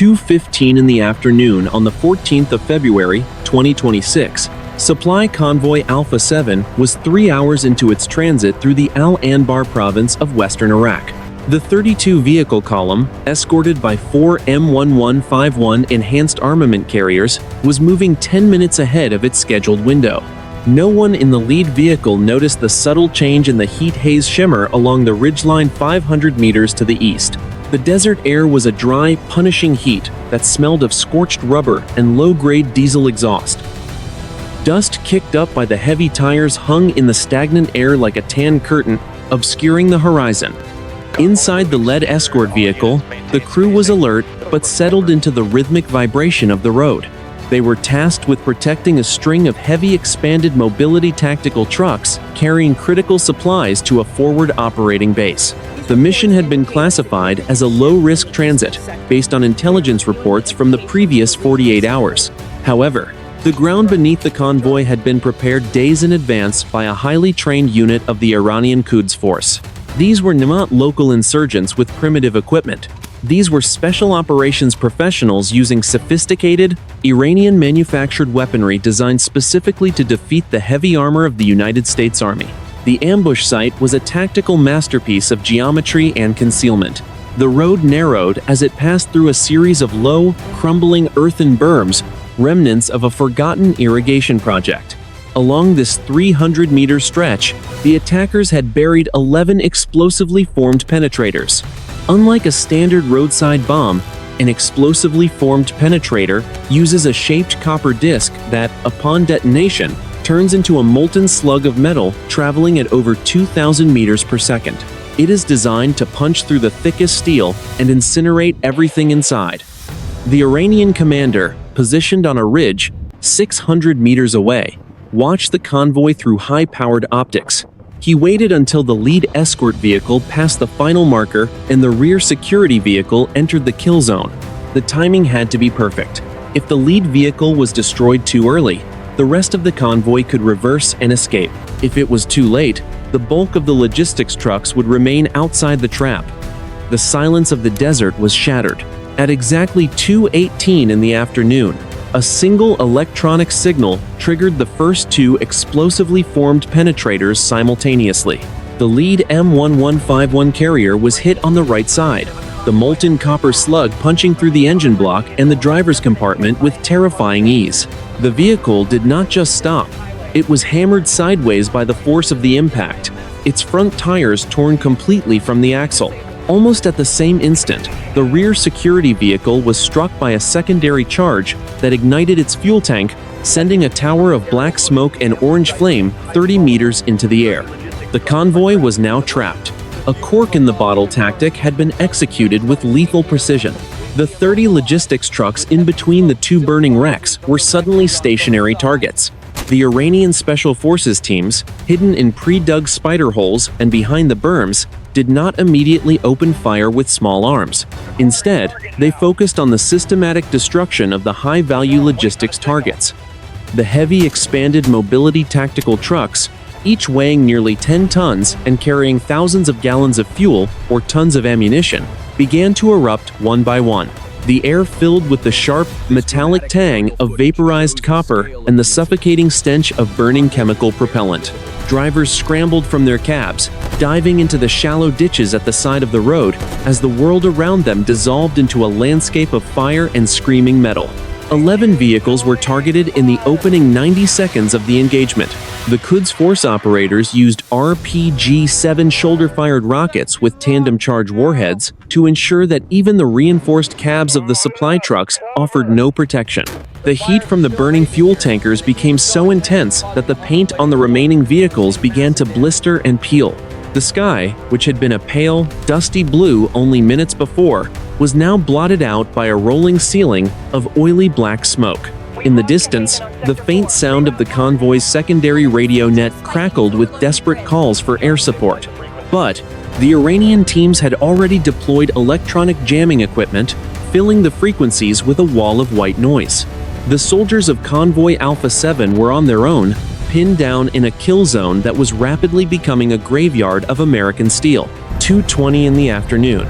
2:15 in the afternoon on the 14th of February, 2026, supply convoy Alpha-Seven was 3 hours into its transit through the Al-Anbar province of western Iraq. The 32-vehicle column, escorted by 4 M1151 enhanced armament carriers, was moving 10 minutes ahead of its scheduled window. No one in the lead vehicle noticed the subtle change in the heat haze shimmer along the ridgeline 500 meters to the east. The desert air was a dry, punishing heat that smelled of scorched rubber and low-grade diesel exhaust. Dust kicked up by the heavy tires hung in the stagnant air like a tan curtain, obscuring the horizon. Inside the lead escort vehicle, the crew was alert but settled into the rhythmic vibration of the road. They were tasked with protecting a string of heavy expanded mobility tactical trucks carrying critical supplies to a forward operating base. The mission had been classified as a low-risk transit based on intelligence reports from the previous 48 hours. However, the ground beneath the convoy had been prepared days in advance by a highly trained unit of the Iranian Quds Force. These were not local insurgents with primitive equipment. These were special operations professionals using sophisticated, Iranian-manufactured weaponry designed specifically to defeat the heavy armor of the United States Army. The ambush site was a tactical masterpiece of geometry and concealment. The road narrowed as it passed through a series of low, crumbling earthen berms, remnants of a forgotten irrigation project. Along this 300-meter stretch, the attackers had buried 11 explosively formed penetrators. Unlike a standard roadside bomb, an explosively formed penetrator uses a shaped copper disc that, upon detonation, turns into a molten slug of metal traveling at over 2,000 meters per second. It is designed to punch through the thickest steel and incinerate everything inside. The Iranian commander, positioned on a ridge 600 meters away, watched the convoy through high-powered optics. He waited until the lead escort vehicle passed the final marker and the rear security vehicle entered the kill zone. The timing had to be perfect. If the lead vehicle was destroyed too early, the rest of the convoy could reverse and escape. If it was too late, the bulk of the logistics trucks would remain outside the trap. The silence of the desert was shattered. At exactly 2:18 in the afternoon, a single electronic signal triggered the first two explosively formed penetrators simultaneously. The lead M1151 carrier was hit on the right side, the molten copper slug punching through the engine block and the driver's compartment with terrifying ease. The vehicle did not just stop. It was hammered sideways by the force of the impact, its front tires torn completely from the axle. Almost at the same instant, the rear security vehicle was struck by a secondary charge that ignited its fuel tank, sending a tower of black smoke and orange flame 30 meters into the air. The convoy was now trapped. A cork-in-the-bottle tactic had been executed with lethal precision. The 30 logistics trucks in between the two burning wrecks were suddenly stationary targets. The Iranian Special Forces teams, hidden in pre-dug spider holes and behind the berms, did not immediately open fire with small arms. Instead, they focused on the systematic destruction of the high-value logistics targets. The heavy expanded mobility tactical trucks, each weighing nearly 10 tons and carrying thousands of gallons of fuel or tons of ammunition, began to erupt one by one. The air filled with the sharp, metallic tang of vaporized copper and the suffocating stench of burning chemical propellant. Drivers scrambled from their cabs, diving into the shallow ditches at the side of the road as the world around them dissolved into a landscape of fire and screaming metal. 11 vehicles were targeted in the opening 90 seconds of the engagement. The Quds Force operators used RPG-7 shoulder-fired rockets with tandem-charge warheads to ensure that even the reinforced cabs of the supply trucks offered no protection. The heat from the burning fuel tankers became so intense that the paint on the remaining vehicles began to blister and peel. The sky, which had been a pale, dusty blue only minutes before, was now blotted out by a rolling ceiling of oily black smoke. In the distance, the faint sound of the convoy's secondary radio net crackled with desperate calls for air support. But the Iranian teams had already deployed electronic jamming equipment, filling the frequencies with a wall of white noise. The soldiers of Convoy Alpha-Seven were on their own, pinned down in a kill zone that was rapidly becoming a graveyard of American steel. 2:20 in the afternoon.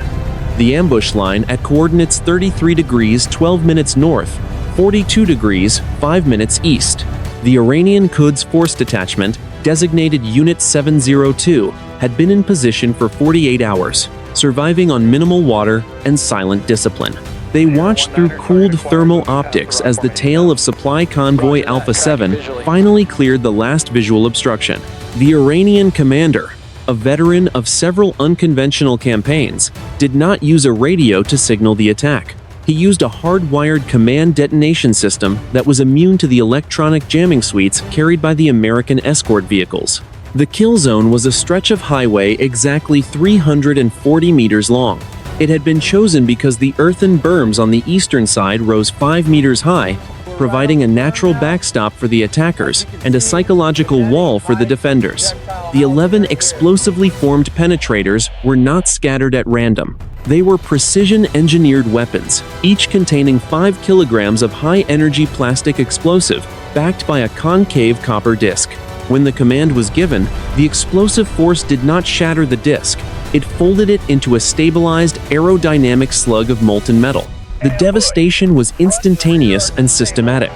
the ambush line at coordinates 33 degrees 12 minutes north, 42 degrees 5 minutes east. The Iranian Quds Force detachment, designated Unit 702, had been in position for 48 hours, surviving on minimal water and silent discipline. They watched through cooled thermal optics as the tail of supply convoy Alpha-Seven finally cleared the last visual obstruction. The Iranian commander, a veteran of several unconventional campaigns, did not use a radio to signal the attack. He used a hardwired command detonation system that was immune to the electronic jamming suites carried by the American escort vehicles. The kill zone was a stretch of highway exactly 340 meters long. It had been chosen because the earthen berms on the eastern side rose 5 meters high, providing a natural backstop for the attackers and a psychological wall for the defenders. The 11 explosively formed penetrators were not scattered at random. They were precision-engineered weapons, each containing 5 kilograms of high-energy plastic explosive, backed by a concave copper disc. When the command was given, the explosive force did not shatter the disc. It folded it into a stabilized, aerodynamic slug of molten metal. The devastation was instantaneous and systematic.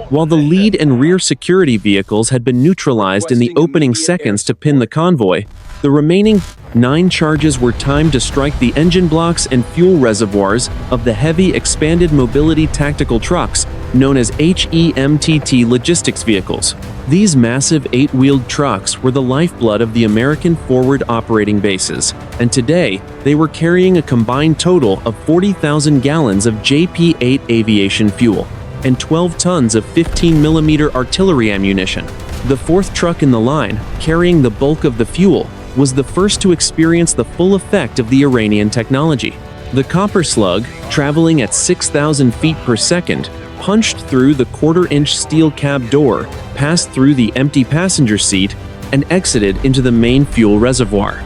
While the lead and rear security vehicles had been neutralized in the opening seconds to pin the convoy, the remaining 9 charges were timed to strike the engine blocks and fuel reservoirs of the heavy expanded mobility tactical trucks known as HEMTT logistics vehicles. These massive 8-wheeled trucks were the lifeblood of the American forward operating bases, and today they were carrying a combined total of 40,000 gallons of JP-8 aviation fuel and 12 tons of 15mm artillery ammunition. The 4th truck in the line, carrying the bulk of the fuel, was the first to experience the full effect of the Iranian technology. The copper slug, traveling at 6,000 feet per second, punched through the quarter-inch steel cab door, passed through the empty passenger seat, and exited into the main fuel reservoir.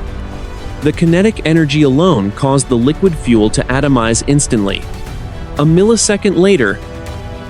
The kinetic energy alone caused the liquid fuel to atomize instantly. A millisecond later,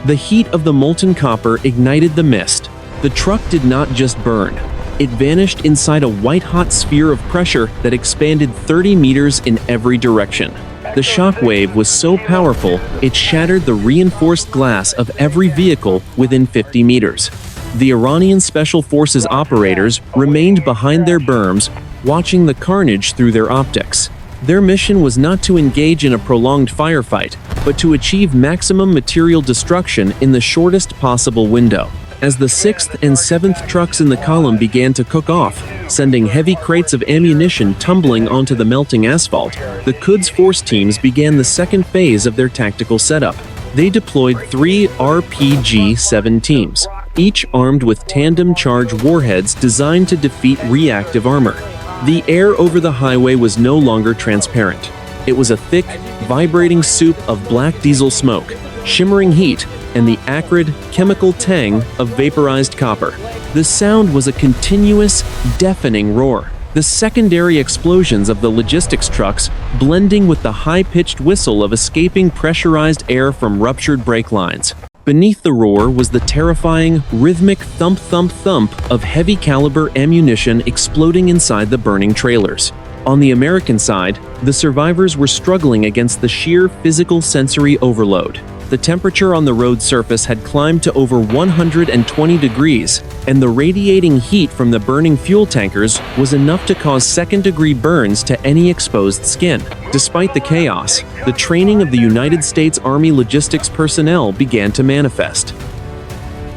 the heat of the molten copper ignited the mist. The truck did not just burn. It vanished inside a white-hot sphere of pressure that expanded 30 meters in every direction. The shock wave was so powerful, it shattered the reinforced glass of every vehicle within 50 meters. The Iranian Special Forces operators remained behind their berms, watching the carnage through their optics. Their mission was not to engage in a prolonged firefight, but to achieve maximum material destruction in the shortest possible window. As the 6th and 7th trucks in the column began to cook off, sending heavy crates of ammunition tumbling onto the melting asphalt, the Quds Force teams began the second phase of their tactical setup. They deployed 3 RPG-7 teams, each armed with tandem charge warheads designed to defeat reactive armor. The air over the highway was no longer transparent. It was a thick, vibrating soup of black diesel smoke, shimmering heat, and the acrid, chemical tang of vaporized copper. The sound was a continuous, deafening roar. The secondary explosions of the logistics trucks blending with the high-pitched whistle of escaping pressurized air from ruptured brake lines. Beneath the roar was the terrifying, rhythmic thump-thump-thump of heavy-caliber ammunition exploding inside the burning trailers. On the American side, the survivors were struggling against the sheer physical sensory overload. The temperature on the road surface had climbed to over 120 degrees, and the radiating heat from the burning fuel tankers was enough to cause second-degree burns to any exposed skin. Despite the chaos, the training of the United States Army logistics personnel began to manifest.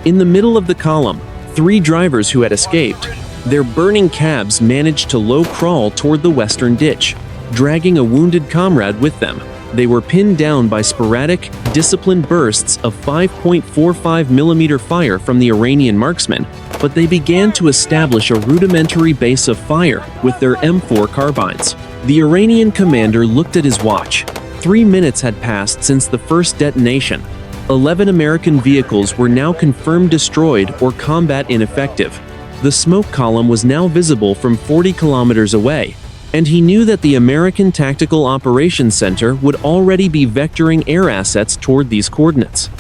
In the middle of the column, 3 drivers who had escaped, their burning cabs managed to low-crawl toward the western ditch, dragging a wounded comrade with them. They were pinned down by sporadic, disciplined bursts of 5.45mm fire from the Iranian marksmen, but they began to establish a rudimentary base of fire with their M4 carbines. The Iranian commander looked at his watch. 3 minutes had passed since the first detonation. 11 American vehicles were now confirmed destroyed or combat ineffective. The smoke column was now visible from 40 kilometers away, and he knew that the American Tactical Operations Center would already be vectoring air assets toward these coordinates.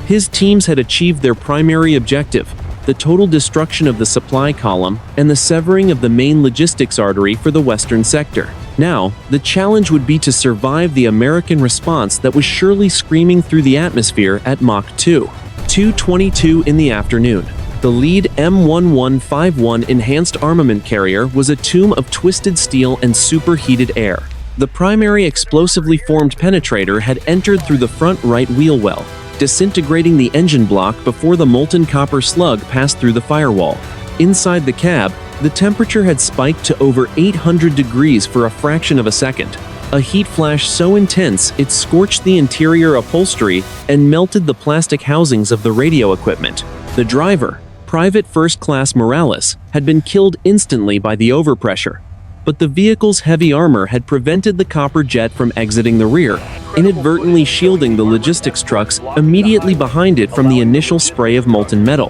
His teams had achieved their primary objective, the total destruction of the supply column and the severing of the main logistics artery for the western sector. Now, the challenge would be to survive the American response that was surely screaming through the atmosphere at Mach 2. 2:22 in the afternoon. The lead M1151 enhanced armament carrier was a tomb of twisted steel and superheated air. The primary explosively formed penetrator had entered through the front right wheel well, disintegrating the engine block before the molten copper slug passed through the firewall. Inside the cab, the temperature had spiked to over 800 degrees for a fraction of a second. A heat flash so intense it scorched the interior upholstery and melted the plastic housings of the radio equipment. The driver, Private First Class Morales, had been killed instantly by the overpressure, but the vehicle's heavy armor had prevented the copper jet from exiting the rear, inadvertently shielding the logistics trucks immediately behind it from the initial spray of molten metal.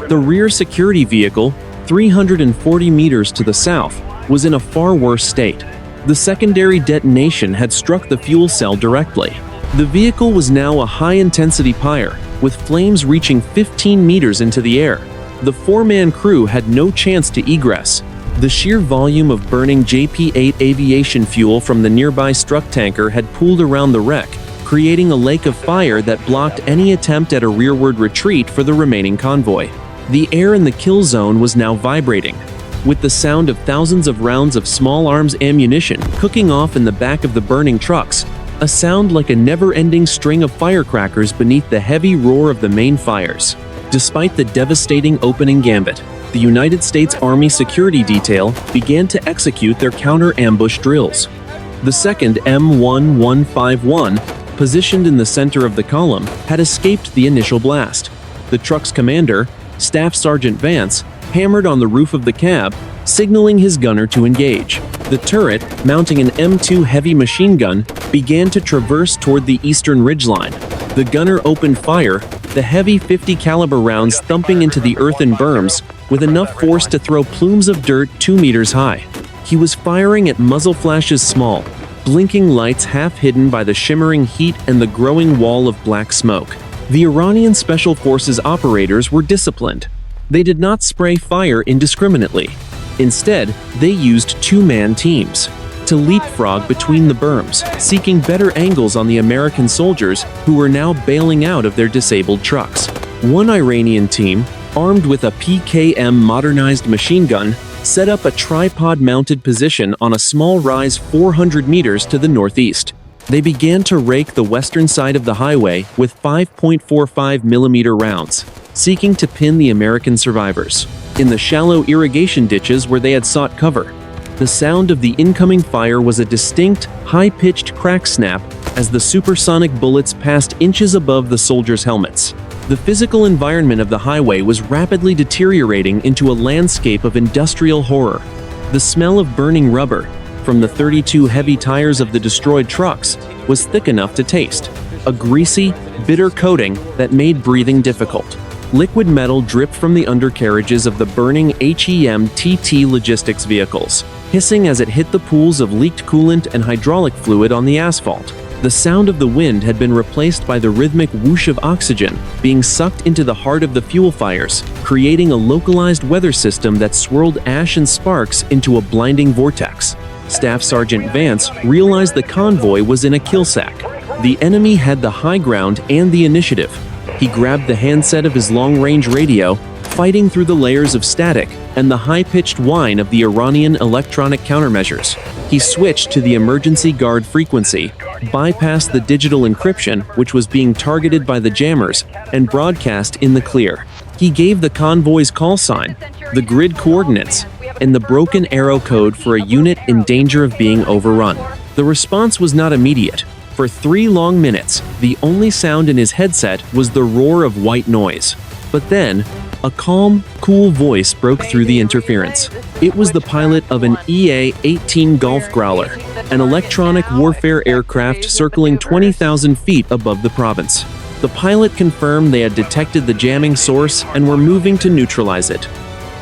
The rear security vehicle, 340 meters to the south, was in a far worse state. The secondary detonation had struck the fuel cell directly. The vehicle was now a high-intensity pyre, with flames reaching 15 meters into the air. The four-man crew had no chance to egress. The sheer volume of burning JP-8 aviation fuel from the nearby struck tanker had pooled around the wreck, creating a lake of fire that blocked any attempt at a rearward retreat for the remaining convoy. The air in the kill zone was now vibrating, with the sound of thousands of rounds of small arms ammunition cooking off in the back of the burning trucks, a sound like a never-ending string of firecrackers beneath the heavy roar of the main fires. Despite the devastating opening gambit, the United States Army Security Detail began to execute their counter-ambush drills. The second M1151, positioned in the center of the column, had escaped the initial blast. The truck's commander, Staff Sergeant Vance, hammered on the roof of the cab, signaling his gunner to engage. The turret, mounting an M2 heavy machine gun, began to traverse toward the eastern ridgeline. The gunner opened fire, the heavy .50 caliber rounds thumping into the earthen berms with enough force to throw plumes of dirt 2 meters high. He was firing at muzzle flashes small, blinking lights half hidden by the shimmering heat and the growing wall of black smoke. The Iranian Special Forces operators were disciplined. They did not spray fire indiscriminately. Instead, they used two-man teams to leapfrog between the berms, seeking better angles on the American soldiers who were now bailing out of their disabled trucks. One Iranian team, armed with a PKM modernized machine gun, set up a tripod-mounted position on a small rise 400 meters to the northeast. They began to rake the western side of the highway with 5.45 millimeter rounds, seeking to pin the American survivors in the shallow irrigation ditches where they had sought cover. The sound of the incoming fire was a distinct, high-pitched crack snap as the supersonic bullets passed inches above the soldiers' helmets. The physical environment of the highway was rapidly deteriorating into a landscape of industrial horror. The smell of burning rubber from the 32 heavy tires of the destroyed trucks was thick enough to taste, a greasy, bitter coating that made breathing difficult. Liquid metal dripped from the undercarriages of the burning HEM-TT logistics vehicles, hissing as it hit the pools of leaked coolant and hydraulic fluid on the asphalt. The sound of the wind had been replaced by the rhythmic whoosh of oxygen being sucked into the heart of the fuel fires, creating a localized weather system that swirled ash and sparks into a blinding vortex. Staff Sergeant Vance realized the convoy was in a kill sack. The enemy had the high ground and the initiative. He grabbed the handset of his long-range radio, fighting through the layers of static and the high-pitched whine of the Iranian electronic countermeasures. He switched to the emergency guard frequency, bypassed the digital encryption, which was being targeted by the jammers, and broadcast in the clear. He gave the convoy's call sign, the grid coordinates, and the broken arrow code for a unit in danger of being overrun. The response was not immediate. For 3 long minutes, the only sound in his headset was the roar of white noise. But then, a calm, cool voice broke through the interference. It was the pilot of an EA-18 Golf Growler, an electronic warfare aircraft circling 20,000 feet above the province. The pilot confirmed they had detected the jamming source and were moving to neutralize it.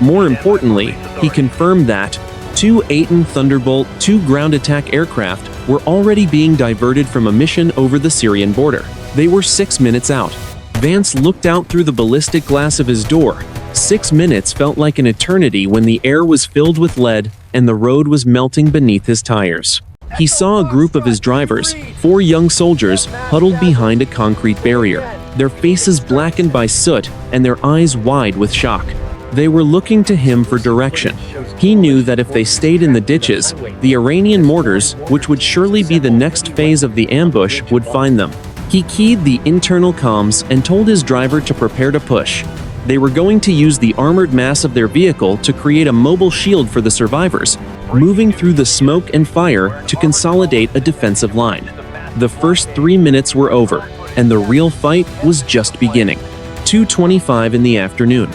More importantly, he confirmed that 2 A-10 Thunderbolt II ground attack aircraft were already being diverted from a mission over the Syrian border. They were 6 minutes out. Vance looked out through the ballistic glass of his door. 6 minutes felt like an eternity when the air was filled with lead, and the road was melting beneath his tires. He saw a group of his drivers, 4 young soldiers, huddled behind a concrete barrier, their faces blackened by soot and their eyes wide with shock. They were looking to him for direction. He knew that if they stayed in the ditches, the Iranian mortars, which would surely be the next phase of the ambush, would find them. He keyed the internal comms and told his driver to prepare to push. They were going to use the armored mass of their vehicle to create a mobile shield for the survivors, moving through the smoke and fire to consolidate a defensive line. The first 3 minutes were over, and the real fight was just beginning. 2:25 in the afternoon.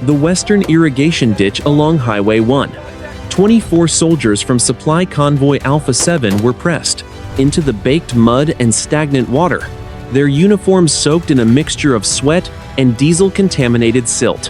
The western irrigation ditch along Highway 1. 24 soldiers from Supply Convoy Alpha-Seven were pressed into the baked mud and stagnant water, their uniforms soaked in a mixture of sweat and diesel-contaminated silt.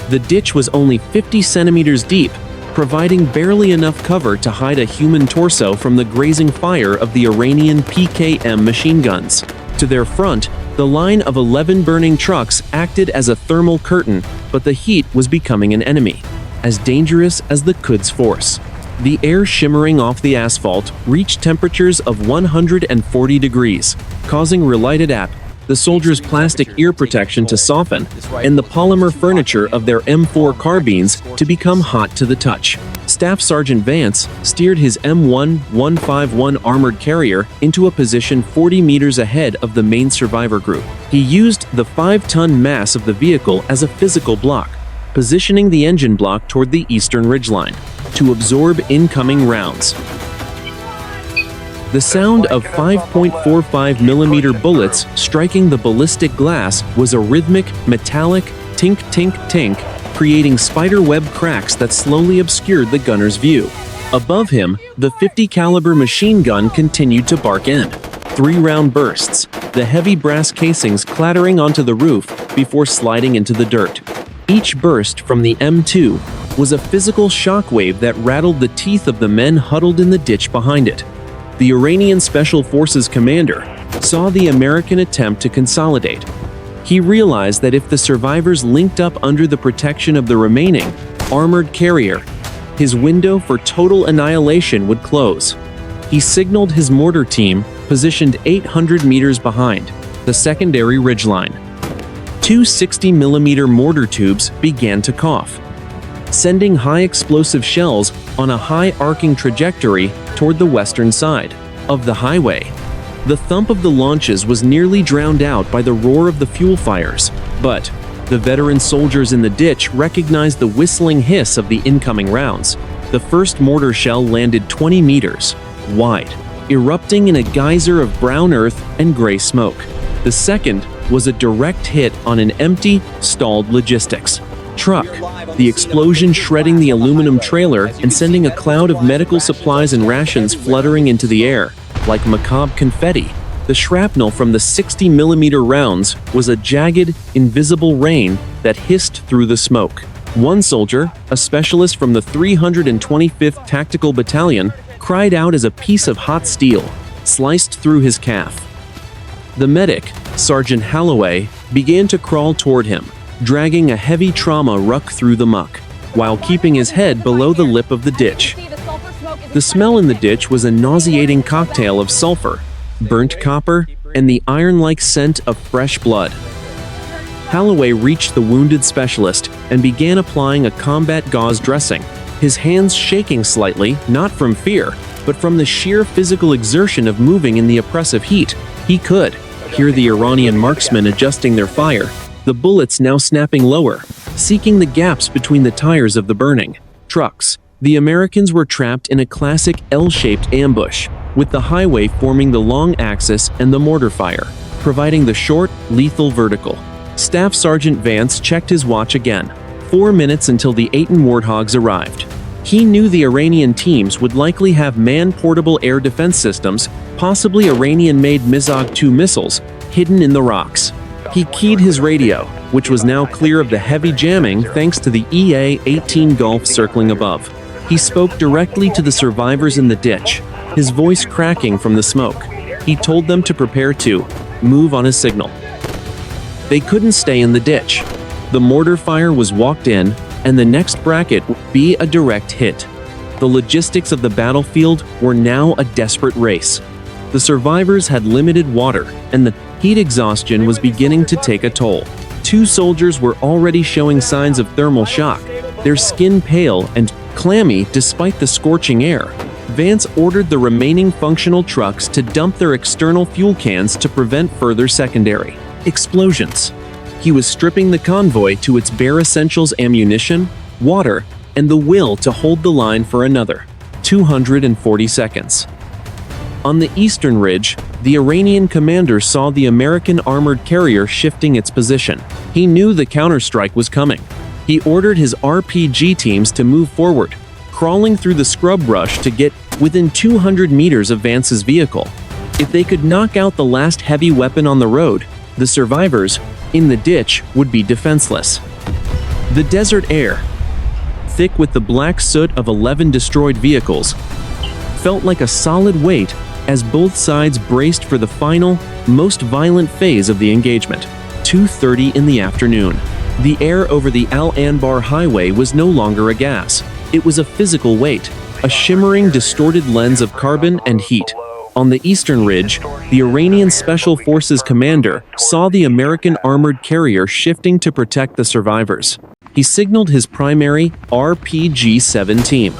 The ditch was only 50 centimeters deep, providing barely enough cover to hide a human torso from the grazing fire of the Iranian PKM machine guns. To their front, the line of 11 burning trucks acted as a thermal curtain, but the heat was becoming an enemy, as dangerous as the Quds Force. The air shimmering off the asphalt reached temperatures of 140 degrees, causing relighted app, the soldiers' plastic ear protection to soften, and the polymer furniture of their M4 carbines to become hot to the touch. Staff Sergeant Vance steered his M1151 armored carrier into a position 40 meters ahead of the main survivor group. He used the 5-ton mass of the vehicle as a physical block, positioning the engine block toward the eastern ridgeline to absorb incoming rounds. The sound of 5.45mm bullets striking the ballistic glass was a rhythmic, metallic tink tink tink, creating spiderweb cracks that slowly obscured the gunner's view. Above him, the 50 caliber machine gun continued to bark in. 3-round bursts, the heavy brass casings clattering onto the roof before sliding into the dirt. Each burst from the M2 was a physical shockwave that rattled the teeth of the men huddled in the ditch behind it. The Iranian Special Forces commander saw the American attempt to consolidate. He realized that if the survivors linked up under the protection of the remaining armored carrier, his window for total annihilation would close. He signaled his mortar team, positioned 800 meters behind the secondary ridgeline. 2 60mm mortar tubes began to cough, sending high explosive shells on a high arcing trajectory toward the western side of the highway. The thump of the launches was nearly drowned out by the roar of the fuel fires, but the veteran soldiers in the ditch recognized the whistling hiss of the incoming rounds. The first mortar shell landed 20 meters wide, erupting in a geyser of brown earth and gray smoke. The second was a direct hit on an empty, stalled logistics truck, the explosion shredding the aluminum trailer and sending a cloud of medical supplies and rations fluttering into the air like macabre confetti. The shrapnel from the 60mm rounds was a jagged, invisible rain that hissed through the smoke. One soldier, a specialist from the 325th Tactical Battalion, cried out as a piece of hot steel sliced through his calf. The medic, Sergeant Holloway, began to crawl toward him, dragging a heavy trauma ruck through the muck, while keeping his head below the lip of the ditch. The smell in the ditch was a nauseating cocktail of sulfur, burnt copper, and the iron-like scent of fresh blood. Holloway reached the wounded specialist and began applying a combat gauze dressing, his hands shaking slightly, not from fear, but from the sheer physical exertion of moving in the oppressive heat. He could hear the Iranian marksmen adjusting their fire, the bullets now snapping lower, seeking the gaps between the tires of the burning trucks. The Americans were trapped in a classic L-shaped ambush, with the highway forming the long axis and the mortar fire, providing the short, lethal vertical. Staff Sergeant Vance checked his watch again. 4 minutes until the A-10 Warthogs arrived. He knew the Iranian teams would likely have man-portable air defense systems, possibly Iranian-made Mizag-2 missiles, hidden in the rocks. He keyed his radio, which was now clear of the heavy jamming thanks to the EA-18 Gulf circling above. He spoke directly to the survivors in the ditch, his voice cracking from the smoke. He told them to prepare to move on his signal. They couldn't stay in the ditch. The mortar fire was walked in, and the next bracket would be a direct hit. The logistics of the battlefield were now a desperate race. The survivors had limited water, and the heat exhaustion was beginning to take a toll. 2 soldiers were already showing signs of thermal shock, their skin pale and clammy despite the scorching air. Vance ordered the remaining functional trucks to dump their external fuel cans to prevent further secondary explosions. He was stripping the convoy to its bare essentials: ammunition, water, and the will to hold the line for another 240 seconds. On the eastern ridge, the Iranian commander saw the American armored carrier shifting its position. He knew the counterstrike was coming. He ordered his RPG teams to move forward, crawling through the scrub brush to get within 200 meters of Vance's vehicle. If they could knock out the last heavy weapon on the road, the survivors, in the ditch, would be defenseless. The desert air, thick with the black soot of 11 destroyed vehicles, felt like a solid weight as both sides braced for the final, most violent phase of the engagement. 2:30 in the afternoon. The air over the Al-Anbar highway was no longer a gas. It was a physical weight, a shimmering, distorted lens of carbon and heat. On the eastern ridge, the Iranian Special Forces commander saw the American armored carrier shifting to protect the survivors. He signaled his primary RPG-7 team.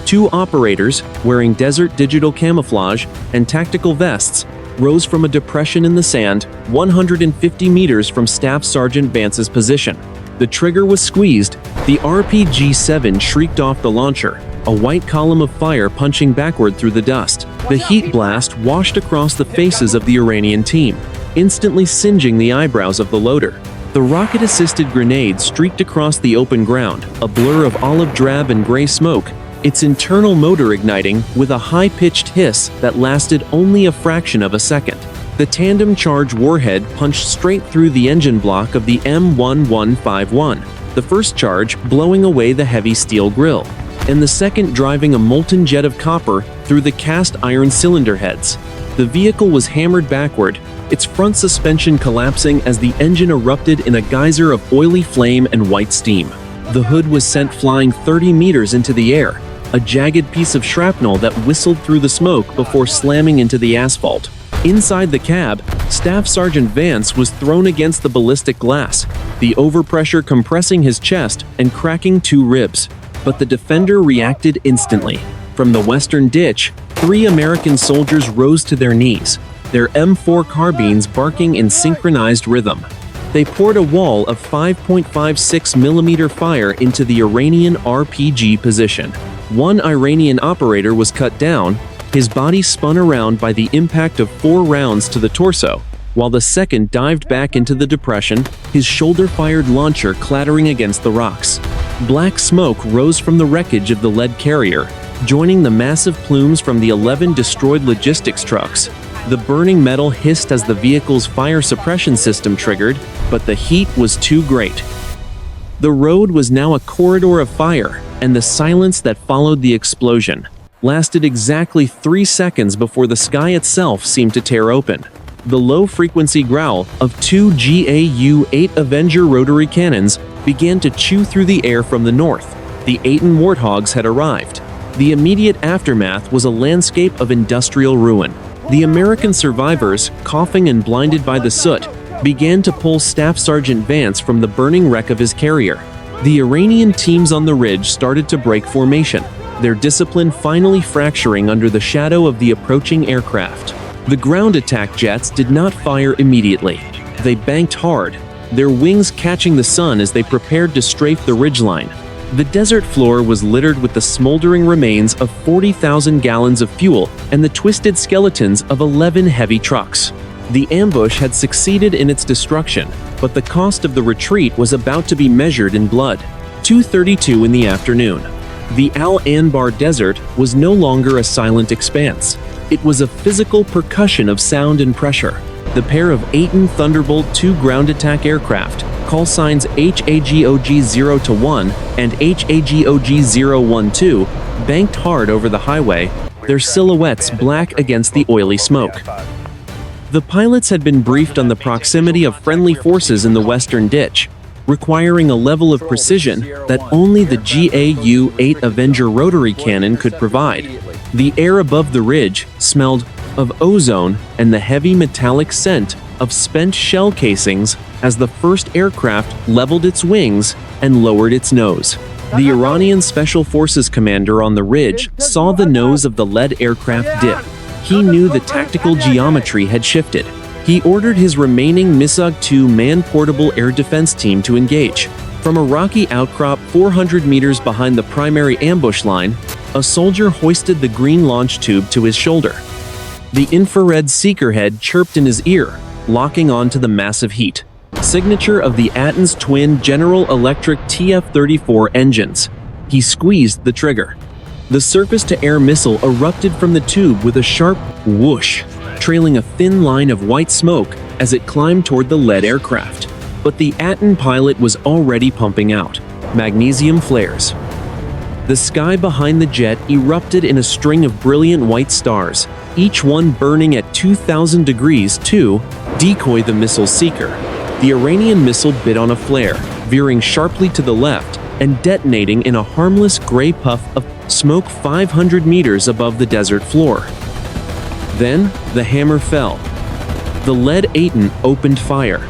2 operators, wearing desert digital camouflage and tactical vests, rose from a depression in the sand 150 meters from Staff Sergeant Vance's position. The trigger was squeezed. The RPG-7 shrieked off the launcher, a white column of fire punching backward through the dust. The heat blast washed across the faces of the Iranian team, instantly singeing the eyebrows of the loader. The rocket-assisted grenade streaked across the open ground, a blur of olive drab and gray smoke, its internal motor igniting with a high-pitched hiss that lasted only a fraction of a second. The tandem charge warhead punched straight through the engine block of the M1151, the first charge blowing away the heavy steel grille, and the second driving a molten jet of copper through the cast iron cylinder heads. The vehicle was hammered backward, its front suspension collapsing as the engine erupted in a geyser of oily flame and white steam. The hood was sent flying 30 meters into the air, a jagged piece of shrapnel that whistled through the smoke before slamming into the asphalt. Inside the cab, Staff Sergeant Vance was thrown against the ballistic glass, the overpressure compressing his chest and cracking 2 ribs. But the defender reacted instantly. From the western ditch, 3 American soldiers rose to their knees, their M4 carbines barking in synchronized rhythm. They poured a wall of 5.56mm fire into the Iranian RPG position. 1 Iranian operator was cut down, his body spun around by the impact of 4 rounds to the torso, while the second dived back into the depression, his shoulder-fired launcher clattering against the rocks. Black smoke rose from the wreckage of the lead carrier, joining the massive plumes from the 11 destroyed logistics trucks. The burning metal hissed as the vehicle's fire suppression system triggered, but the heat was too great. The road was now a corridor of fire, and the silence that followed the explosion lasted exactly 3 seconds before the sky itself seemed to tear open. The low-frequency growl of 2 GAU-8 Avenger rotary cannons began to chew through the air from the north. The A-10 Warthogs had arrived. The immediate aftermath was a landscape of industrial ruin. The American survivors, coughing and blinded by the soot, began to pull Staff Sergeant Vance from the burning wreck of his carrier. The Iranian teams on the ridge started to break formation, their discipline finally fracturing under the shadow of the approaching aircraft. The ground attack jets did not fire immediately. They banked hard, their wings catching the sun as they prepared to strafe the ridgeline. The desert floor was littered with the smoldering remains of 40,000 gallons of fuel and the twisted skeletons of 11 heavy trucks. The ambush had succeeded in its destruction, but the cost of the retreat was about to be measured in blood. 2:32 in the afternoon. The Al-Anbar desert was no longer a silent expanse. It was a physical percussion of sound and pressure. The pair of A-10 Thunderbolt II ground attack aircraft, call signs HAGOG-0-1 and HAGOG-012, banked hard over the highway, their silhouettes black against the oily smoke. The pilots had been briefed on the proximity of friendly forces in the western ditch. requiring a level of precision that only the GAU-8 Avenger rotary cannon could provide. The air above the ridge smelled of ozone and the heavy metallic scent of spent shell casings as the first aircraft leveled its wings and lowered its nose. The Iranian Special Forces commander on the ridge saw the nose of the lead aircraft dip. He knew the tactical geometry had shifted. He ordered his remaining MISOG-2 man-portable air defense team to engage. From a rocky outcrop 400 meters behind the primary ambush line, a soldier hoisted the green launch tube to his shoulder. The infrared seeker head chirped in his ear, locking onto the massive heat. Signature of the A-10's twin General Electric TF-34 engines. He squeezed the trigger. The surface-to-air missile erupted from the tube with a sharp whoosh, trailing a thin line of white smoke as it climbed toward the lead aircraft. But the A-10 pilot was already pumping out magnesium flares. The sky behind the jet erupted in a string of brilliant white stars, each one burning at 2,000 degrees to decoy the missile seeker. The Iranian missile bit on a flare, veering sharply to the left and detonating in a harmless gray puff of smoke 500 meters above the desert floor. Then, the hammer fell. The lead A-10 opened fire.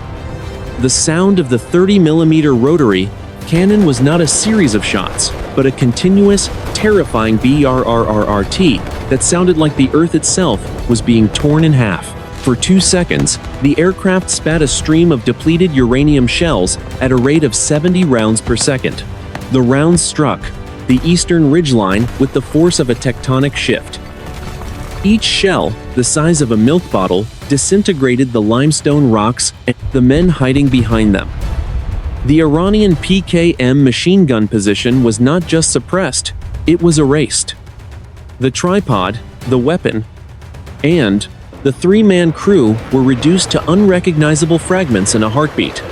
The sound of the 30mm rotary cannon was not a series of shots, but a continuous, terrifying BRRRRRT that sounded like the earth itself was being torn in half. For 2 seconds, the aircraft spat a stream of depleted uranium shells at a rate of 70 rounds per second. The rounds struck the eastern ridgeline with the force of a tectonic shift. Each shell, the size of a milk bottle, disintegrated the limestone rocks and the men hiding behind them. The Iranian PKM machine gun position was not just suppressed, it was erased. The tripod, the weapon, and the three-man crew were reduced to unrecognizable fragments in a heartbeat.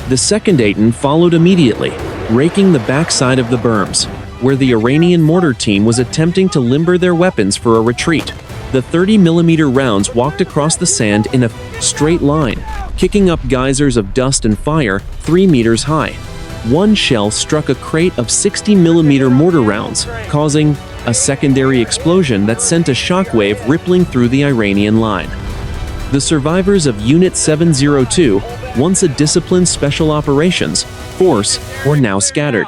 The second A-10 followed immediately, raking the backside of the berms, where the Iranian mortar team was attempting to limber their weapons for a retreat. The 30mm rounds walked across the sand in a straight line, kicking up geysers of dust and fire 3 meters high. One shell struck a crate of 60mm mortar rounds, causing a secondary explosion that sent a shockwave rippling through the Iranian line. The survivors of Unit 702, once a disciplined special operations force, were now scattered,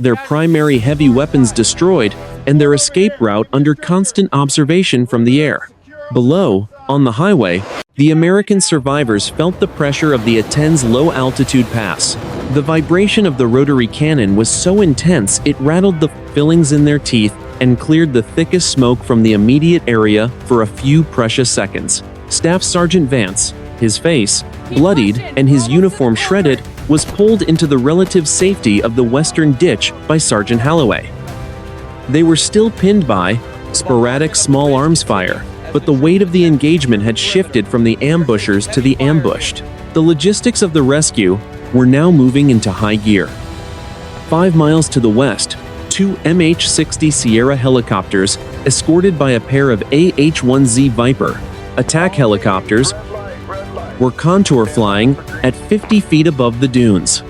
their primary heavy weapons destroyed, and their escape route under constant observation from the air. Below, on the highway, the American survivors felt the pressure of the A-10's low-altitude pass. The vibration of the rotary cannon was so intense it rattled the fillings in their teeth and cleared the thickest smoke from the immediate area for a few precious seconds. Staff Sergeant Vance, his face bloodied and his uniform shredded, was pulled into the relative safety of the western ditch by Sergeant Holloway. They were still pinned by sporadic small arms fire, but the weight of the engagement had shifted from the ambushers to the ambushed. The logistics of the rescue were now moving into high gear. 5 miles to the west, 2 MH-60 Sierra helicopters, escorted by a pair of AH-1Z Viper attack helicopters, were contour flying at 50 feet above the dunes.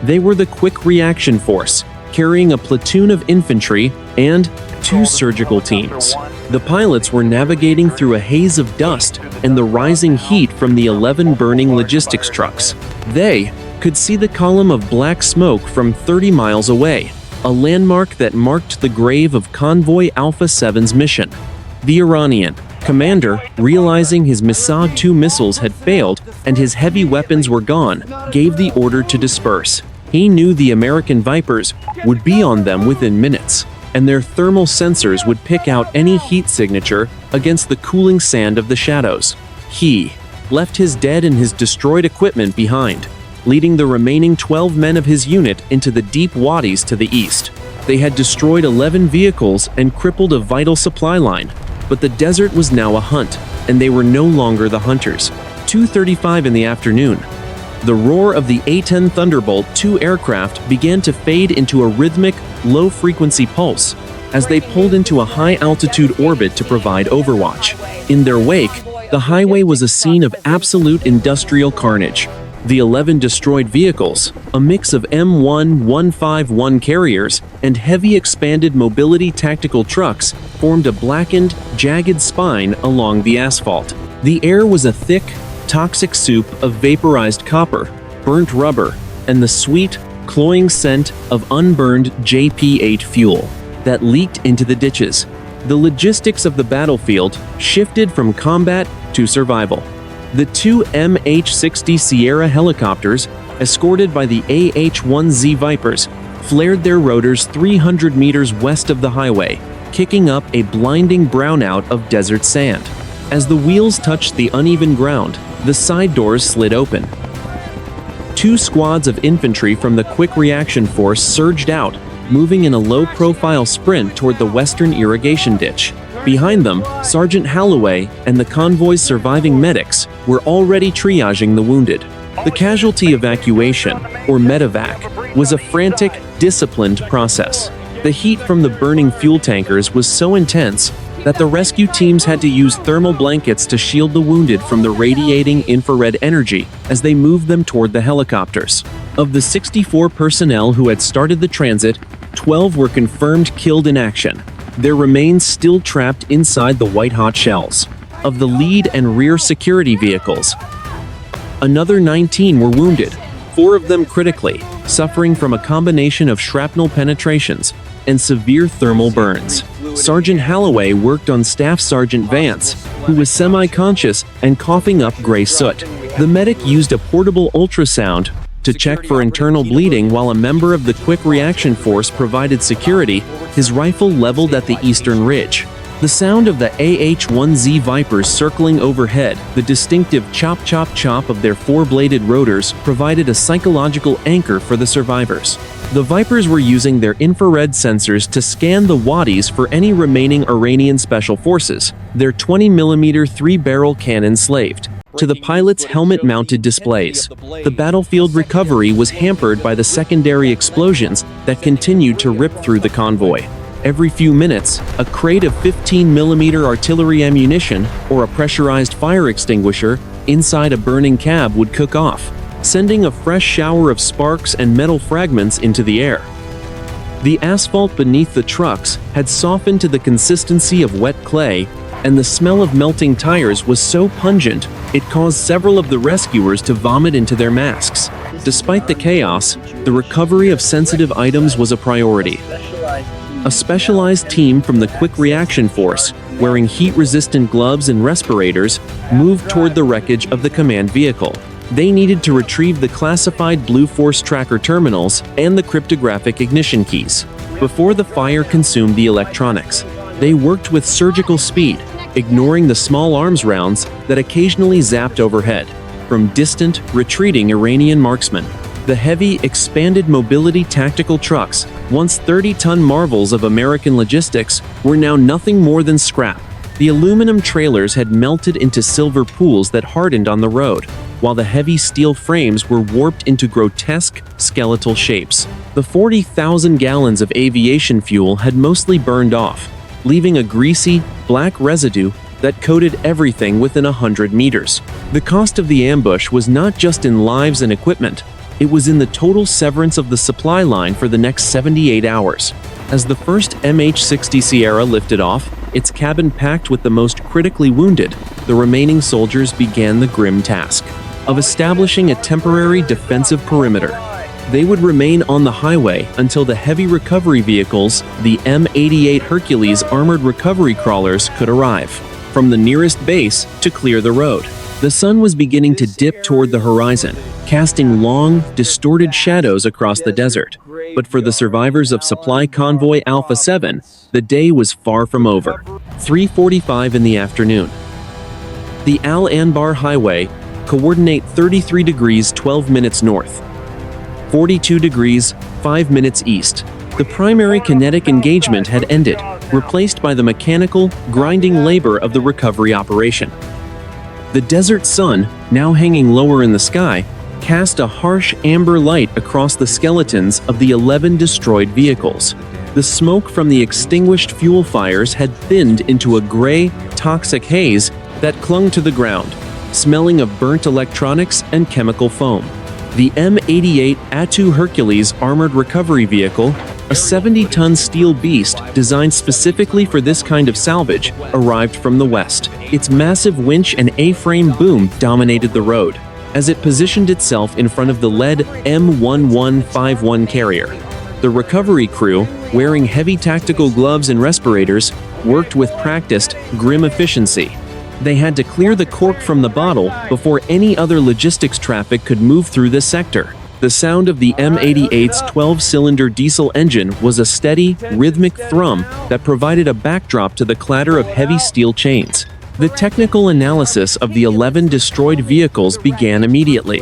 They were the Quick Reaction Force, carrying a platoon of infantry and 2 surgical teams. The pilots were navigating through a haze of dust and the rising heat from the 11 burning logistics trucks. They could see the column of black smoke from 30 miles away, a landmark that marked the grave of Convoy Alpha-Seven's mission. The Iranian commander, realizing his MISOG-2 missiles had failed and his heavy weapons were gone, gave the order to disperse. He knew the American Vipers would be on them within minutes, and their thermal sensors would pick out any heat signature against the cooling sand of the shadows. He left his dead and his destroyed equipment behind, leading the remaining 12 men of his unit into the deep wadis to the east. They had destroyed 11 vehicles and crippled a vital supply line, but the desert was now a hunt, and they were no longer the hunters. 2:35 in the afternoon. The roar of the A-10 Thunderbolt II aircraft began to fade into a rhythmic, low-frequency pulse as they pulled into a high-altitude orbit to provide overwatch. In their wake, the highway was a scene of absolute industrial carnage. The 11 destroyed vehicles, a mix of M1151 carriers and heavy expanded mobility tactical trucks, formed a blackened, jagged spine along the asphalt. The air was a thick, toxic soup of vaporized copper, burnt rubber, and the sweet, cloying scent of unburned JP-8 fuel that leaked into the ditches. The logistics of the battlefield shifted from combat to survival. The two MH-60 Sierra helicopters, escorted by the AH-1Z Vipers, flared their rotors 300 meters west of the highway, kicking up a blinding brownout of desert sand. As the wheels touched the uneven ground, the side doors slid open. Two squads of infantry from the Quick Reaction Force surged out, moving in a low-profile sprint toward the western irrigation ditch. Behind them, Sergeant Holloway and the convoy's surviving medics were already triaging the wounded. The casualty evacuation, or medevac, was a frantic, disciplined process. The heat from the burning fuel tankers was so intense that the rescue teams had to use thermal blankets to shield the wounded from the radiating infrared energy as they moved them toward the helicopters. Of the 64 personnel who had started the transit, 12 were confirmed killed in action, their remains still trapped inside the white-hot shells of the lead and rear security vehicles. Another 19 were wounded, 4 of them critically, suffering from a combination of shrapnel penetrations and severe thermal burns. Sergeant Holloway worked on Staff Sergeant Vance, who was semi-conscious and coughing up gray soot. The medic used a portable ultrasound to check for internal bleeding while a member of the Quick Reaction Force provided security, his rifle leveled at the eastern ridge. The sound of the AH-1Z Vipers circling overhead, the distinctive chop-chop-chop of their four-bladed rotors, provided a psychological anchor for the survivors. The Vipers were using their infrared sensors to scan the wadis for any remaining Iranian special forces, their 20mm three-barrel cannon slaved to the pilot's helmet-mounted displays. The battlefield recovery was hampered by the secondary explosions that continued to rip through the convoy. Every few minutes, a crate of 15mm artillery ammunition or a pressurized fire extinguisher inside a burning cab would cook off, sending a fresh shower of sparks and metal fragments into the air. The asphalt beneath the trucks had softened to the consistency of wet clay, and the smell of melting tires was so pungent it caused several of the rescuers to vomit into their masks. Despite the chaos, the recovery of sensitive items was a priority. A specialized team from the Quick Reaction Force, wearing heat-resistant gloves and respirators, moved toward the wreckage of the command vehicle. They needed to retrieve the classified Blue Force tracker terminals and the cryptographic ignition keys before the fire consumed the electronics. They worked with surgical speed, ignoring the small arms rounds that occasionally zapped overhead from distant, retreating Iranian marksmen. The heavy, expanded mobility tactical trucks, once 30-ton marvels of American logistics, were now nothing more than scrap. The aluminum trailers had melted into silver pools that hardened on the road, while the heavy steel frames were warped into grotesque, skeletal shapes. The 40,000 gallons of aviation fuel had mostly burned off, leaving a greasy, black residue that coated everything within 100 meters. The cost of the ambush was not just in lives and equipment, it was in the total severance of the supply line for the next 78 hours. As the first MH-60 Sierra lifted off, its cabin packed with the most critically wounded, the remaining soldiers began the grim task of establishing a temporary defensive perimeter. They would remain on the highway until the heavy recovery vehicles, the M88 Hercules armored recovery crawlers, could arrive from the nearest base to clear the road. The sun was beginning to dip toward the horizon, casting long, distorted shadows across the desert. But for the survivors of Supply Convoy Alpha-Seven, the day was far from over. 3:45 in the afternoon. The Al-Anbar Highway, coordinate 33 degrees 12 minutes north, 42 degrees 5 minutes east. The primary kinetic engagement had ended, replaced by the mechanical, grinding labor of the recovery operation. The desert sun, now hanging lower in the sky, cast a harsh amber light across the skeletons of the 11 destroyed vehicles. The smoke from the extinguished fuel fires had thinned into a gray, toxic haze that clung to the ground, smelling of burnt electronics and chemical foam. The M88 A-2 Hercules armored recovery vehicle, a 70-ton steel beast designed specifically for this kind of salvage, arrived from the west. Its massive winch and A-frame boom dominated the road as it positioned itself in front of the lead M1151 carrier. The recovery crew, wearing heavy tactical gloves and respirators, worked with practiced, grim efficiency. They had to clear the cork from the bottle before any other logistics traffic could move through this sector. The sound of the M88's 12-cylinder diesel engine was a steady, rhythmic thrum that provided a backdrop to the clatter of heavy steel chains. The technical analysis of the 11 destroyed vehicles began immediately.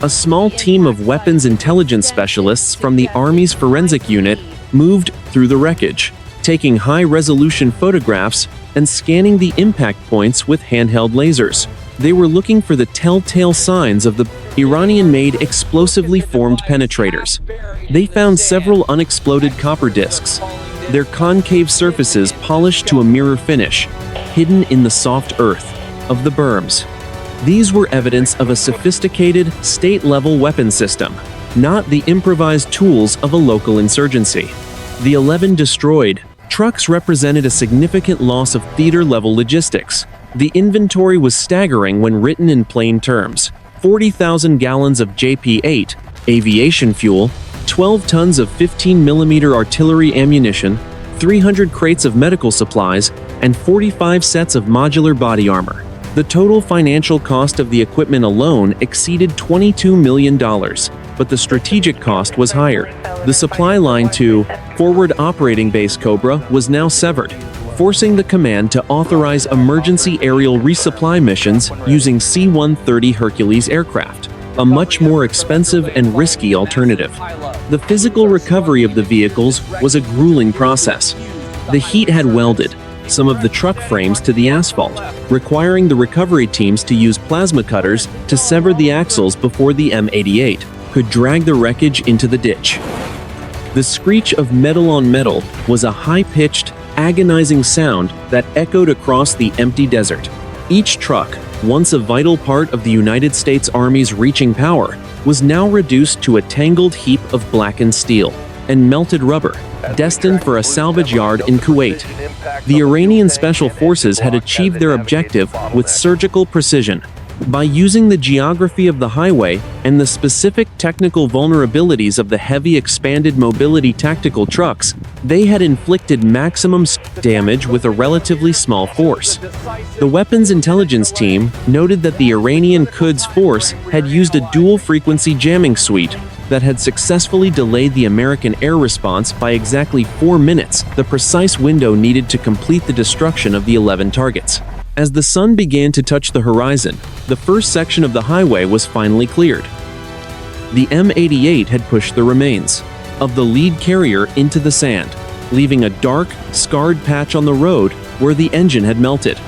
A small team of weapons intelligence specialists from the Army's forensic unit moved through the wreckage, taking high-resolution photographs and scanning the impact points with handheld lasers. They were looking for the telltale signs of the Iranian-made explosively formed penetrators. They found several unexploded copper discs, their concave surfaces polished to a mirror finish, hidden in the soft earth of the berms. These were evidence of a sophisticated, state-level weapon system, not the improvised tools of a local insurgency. The 11 destroyed trucks represented a significant loss of theater-level logistics. The inventory was staggering when written in plain terms: 40,000 gallons of JP-8 aviation fuel, 12 tons of 15mm artillery ammunition, 300 crates of medical supplies, and 45 sets of modular body armor. The total financial cost of the equipment alone exceeded $22 million, but the strategic cost was higher. The supply line to Forward Operating Base Cobra was now severed, forcing the command to authorize emergency aerial resupply missions using C-130 Hercules aircraft, a much more expensive and risky alternative. The physical recovery of the vehicles was a grueling process. The heat had welded some of the truck frames to the asphalt, requiring the recovery teams to use plasma cutters to sever the axles before the M88 could drag the wreckage into the ditch. The screech of metal on metal was a high-pitched, agonizing sound that echoed across the empty desert. Each truck, once a vital part of the United States Army's reaching power, was now reduced to a tangled heap of blackened steel and melted rubber, destined for a salvage yard in Kuwait. The Iranian Special Forces had achieved their objective with surgical precision. By using the geography of the highway and the specific technical vulnerabilities of the heavy expanded mobility tactical trucks, they had inflicted maximum damage with a relatively small force. The weapons intelligence team noted that the Iranian Quds Force had used a dual-frequency jamming suite that had successfully delayed the American air response by exactly 4 minutes, the precise window needed to complete the destruction of the 11 targets. As the sun began to touch the horizon, the first section of the highway was finally cleared. The M88 had pushed the remains of the lead carrier into the sand, leaving a dark, scarred patch on the road where the engine had melted.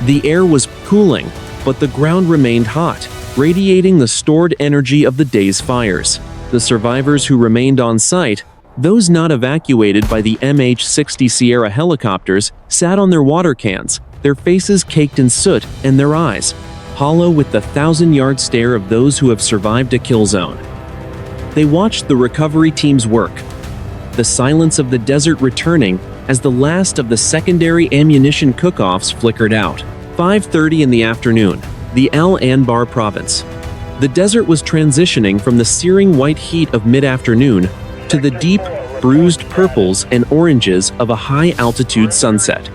The air was cooling, but the ground remained hot, radiating the stored energy of the day's fires. The survivors who remained on site, those not evacuated by the MH-60 Sierra helicopters, sat on their water cans, their faces caked in soot and their eyes hollow with the 1,000-yard stare of those who have survived a kill zone. They watched the recovery teams work, the silence of the desert returning as the last of the secondary ammunition cook-offs flickered out. 5:30 in the afternoon, the Al-Anbar province. The desert was transitioning from the searing white heat of mid-afternoon to the deep, bruised purples and oranges of a high-altitude sunset.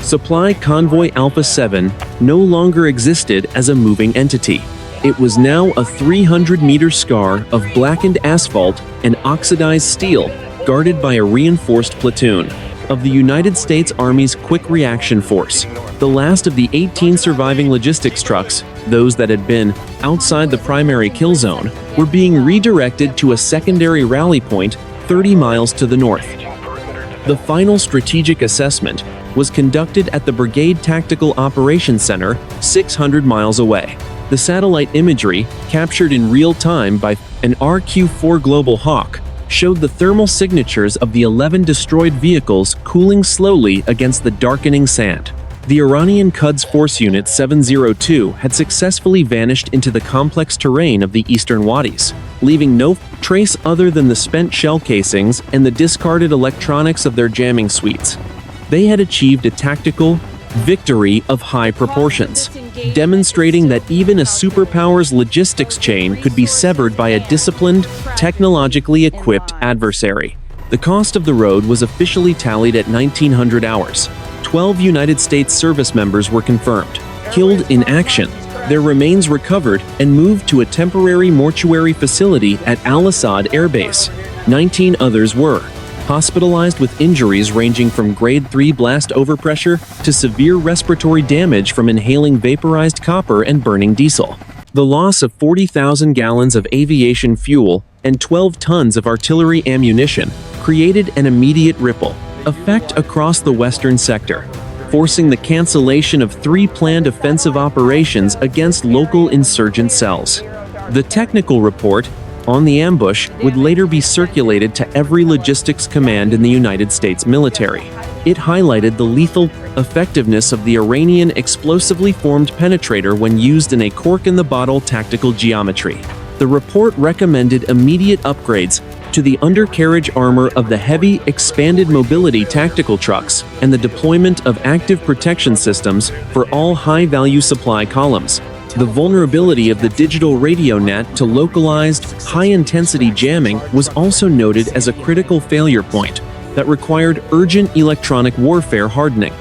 Supply Convoy Alpha-Seven no longer existed as a moving entity. It was now a 300-meter scar of blackened asphalt and oxidized steel, guarded by a reinforced platoon of the United States Army's Quick Reaction Force. The last of the 18 surviving logistics trucks, those that had been outside the primary kill zone, were being redirected to a secondary rally point 30 miles to the north. The final strategic assessment was conducted at the Brigade Tactical Operations Center, 600 miles away. The satellite imagery, captured in real time by an RQ-4 Global Hawk, showed the thermal signatures of the 11 destroyed vehicles cooling slowly against the darkening sand. The Iranian Quds Force Unit 702 had successfully vanished into the complex terrain of the eastern Wadis, leaving no trace other than the spent shell casings and the discarded electronics of their jamming suites. They had achieved a tactical victory of high proportions, demonstrating that even a superpower's logistics chain could be severed by a disciplined, technologically equipped adversary. The cost of the road was officially tallied at 1,900 hours. 12 United States service members were confirmed, killed in action, their remains recovered and moved to a temporary mortuary facility at Al-Assad Air Base. 19 others were hospitalized with injuries ranging from grade 3 blast overpressure to severe respiratory damage from inhaling vaporized copper and burning diesel. The loss of 40,000 gallons of aviation fuel and 12 tons of artillery ammunition created an immediate ripple effect across the western sector, forcing the cancellation of 3 planned offensive operations against local insurgent cells. The technical report on the ambush would later be circulated to every logistics command in the United States military. It highlighted the lethal effectiveness of the Iranian explosively formed penetrator when used in a cork-in-the-bottle tactical geometry. The report recommended immediate upgrades to the undercarriage armor of the heavy, expanded mobility tactical trucks and the deployment of active protection systems for all high-value supply columns. The vulnerability of the digital radio net to localized, high-intensity jamming was also noted as a critical failure point that required urgent electronic warfare hardening.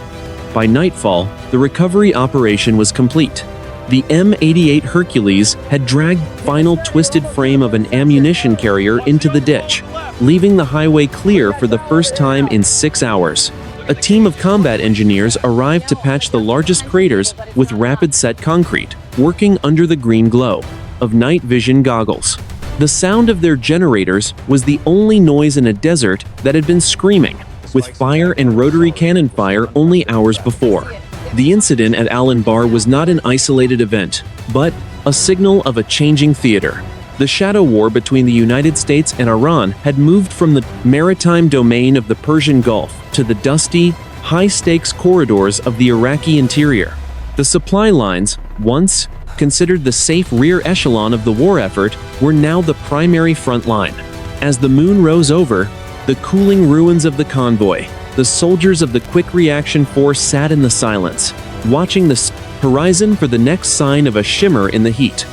By nightfall, the recovery operation was complete. The M88 Hercules had dragged the final twisted frame of an ammunition carrier into the ditch, leaving the highway clear for the first time in 6 hours. A team of combat engineers arrived to patch the largest craters with rapid-set concrete, working under the green glow of night vision goggles. The sound of their generators was the only noise in a desert that had been screaming, with fire and rotary cannon fire only hours before. The incident at Al-Anbar was not an isolated event, but a signal of a changing theater. The shadow war between the United States and Iran had moved from the maritime domain of the Persian Gulf to the dusty, high-stakes corridors of the Iraqi interior. The supply lines, once considered the safe rear echelon of the war effort, were now the primary front line. As the moon rose over the cooling ruins of the convoy, the soldiers of the Quick Reaction Force sat in the silence, watching the horizon for the next sign of a shimmer in the heat.